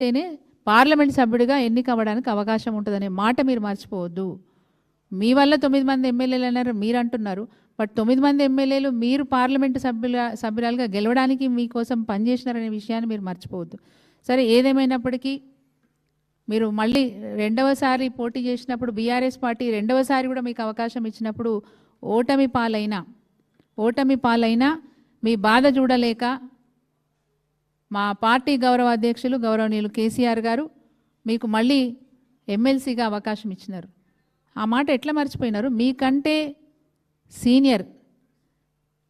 తేనే పార్లమెంట్ సభ్యుడిగా ఎన్నికవ్వడానికి అవకాశం ఉంటుందనే మాట మీరు మర్చిపోవద్దు. మీ వల్ల 9 మంది ఎమ్మెల్యేలు అన్నారు మీరు అంటున్నారు. బట్ 9 మంది ఎమ్మెల్యేలు మీరు పార్లమెంట్ సభ్యురాలుగా గెలవడానికి మీకోసం పనిచేసినారనే విషయాన్ని మీరు మర్చిపోవద్దు. సరే ఏదేమైనప్పటికీ మీరు మళ్ళీ రెండవసారి పోటీ చేసినప్పుడు బీఆర్ఎస్ పార్టీ రెండవసారి కూడా మీకు అవకాశం ఇచ్చినప్పుడు ఓటమి పాలైనా మీ బాధ చూడలేక మా పార్టీ గౌరవ అధ్యక్షులు గౌరవనీయులు కేసీఆర్ గారు మీకు మళ్ళీ ఎమ్మెల్సీగా అవకాశం ఇచ్చినారు. ఆ మాట ఎట్లా మర్చిపోయినారు? మీకంటే సీనియర్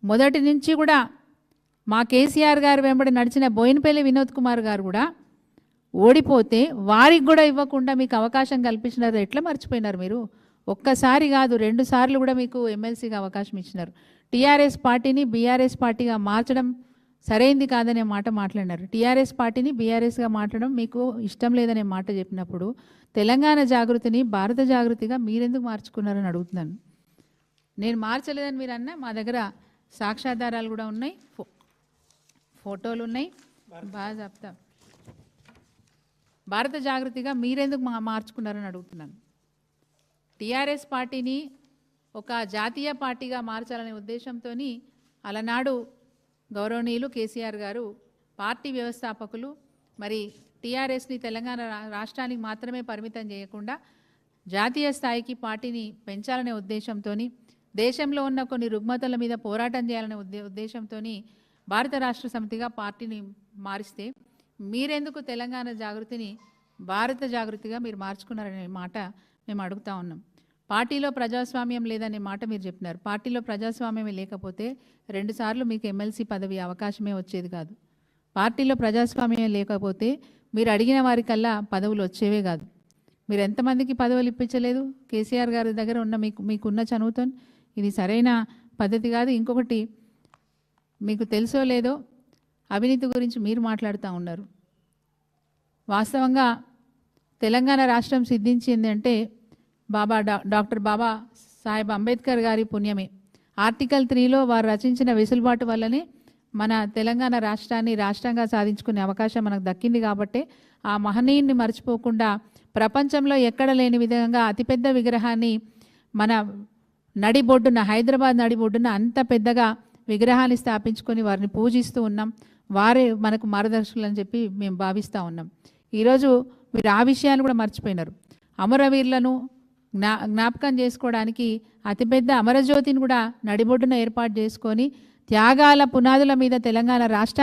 మొదటి నుంచి కూడా మా కేసీఆర్ గారు వెంబడి నడిచిన బోయినపల్లి వినోద్ కుమార్ గారు కూడా ఓడిపోతే వారికి కూడా ఇవ్వకుండా మీకు అవకాశం కల్పించినారు. ఎట్లా మర్చిపోయినారు మీరు? ఒక్కసారి కాదు 2 సార్లు కూడా మీకు ఎమ్మెల్సీగా అవకాశం ఇచ్చినారు. టీఆర్ఎస్ పార్టీని బీఆర్ఎస్ పార్టీగా మార్చడం సరైంది కాదనే మాట మాట్లాడినారు. టీఆర్ఎస్ పార్టీని బీఆర్ఎస్గా మాట్లాడడం మీకు ఇష్టం లేదనే మాట చెప్పినప్పుడు తెలంగాణ జాగృతిని భారత జాగృతిగా మీరెందుకు మార్చుకున్నారని అడుగుతున్నాను. నేను మార్చలేదని మీరు అన్నా, మా దగ్గర సాక్ష్యాధారాలు కూడా ఉన్నాయి, ఫోటోలు ఉన్నాయి, బాగా చెప్తాం. భారత జాగృతిగా మీరెందుకు మార్చుకున్నారని అడుగుతున్నాను. టీఆర్ఎస్ పార్టీని ఒక జాతీయ పార్టీగా మార్చాలనే ఉద్దేశంతో అలనాడు గౌరవనీయులు కేసీఆర్ గారు పార్టీ వ్యవస్థాపకులు మరి టీఆర్ఎస్ని తెలంగాణ రాష్ట్రానికి మాత్రమే పరిమితం చేయకుండా జాతీయ స్థాయికి పార్టీని పెంచాలనే ఉద్దేశంతో దేశంలో ఉన్న కొన్ని రుగ్మతల మీద పోరాటం చేయాలనే ఉద్దేశంతో భారత రాష్ట్ర సమితిగా పార్టీని మారిస్తే మీరెందుకు తెలంగాణ జాగృతిని భారత జాగృతిగా మీరు మార్చుకున్నారనే మాట మేము అడుగుతా ఉన్నాం. పార్టీలో ప్రజాస్వామ్యం లేదనే మాట మీరు చెప్పినారు. పార్టీలో ప్రజాస్వామ్యమే లేకపోతే 2 సార్లు మీకు ఎమ్మెల్సీ పదవి అవకాశమే వచ్చేది కాదు. పార్టీలో ప్రజాస్వామ్యం లేకపోతే మీరు అడిగిన వారికల్లా పదవులు వచ్చేవే కాదు. మీరు ఎంతమందికి పదవులు ఇప్పించలేదు? కేసీఆర్ గారి దగ్గర ఉన్న మీకున్న చనువుతో ఇది సరైన పద్ధతి కాదు. ఇంకొకటి మీకు తెలుసో లేదో అవినీతి గురించి మీరు మాట్లాడుతూ ఉన్నారు. వాస్తవంగా తెలంగాణ రాష్ట్రం సిద్ధించింది అంటే డాక్టర్ బాబా సాహెబ్ అంబేద్కర్ గారి పుణ్యమే. ఆర్టికల్ 3లో వారు రచించిన వెసులుబాటు వల్లనే మన తెలంగాణ రాష్ట్రాన్ని రాష్ట్రంగా సాధించుకునే అవకాశం మనకు దక్కింది. కాబట్టి ఆ మహనీయుని మర్చిపోకుండా ప్రపంచంలో ఎక్కడ లేని విధంగా అతిపెద్ద విగ్రహాన్ని మన నడిబొడ్డున హైదరాబాద్ నడిబొడ్డున అంత పెద్దగా విగ్రహాన్ని స్థాపించుకొని వారిని పూజిస్తూ ఉన్నాం. వారే మనకు మార్గదర్శకులు అని చెప్పి మేము భావిస్తూ ఉన్నాం. ఈరోజు మీరు ఆ విషయాన్ని కూడా మర్చిపోయినారు. అమరవీరులను జ్ఞాపకం చేసుకోవడానికి అతిపెద్ద అమరజ్యోతిని కూడా నడిబొడ్డున ఏర్పాటు చేసుకొని త్యాగాల పునాదుల మీద తెలంగాణ రాష్ట్రాన్ని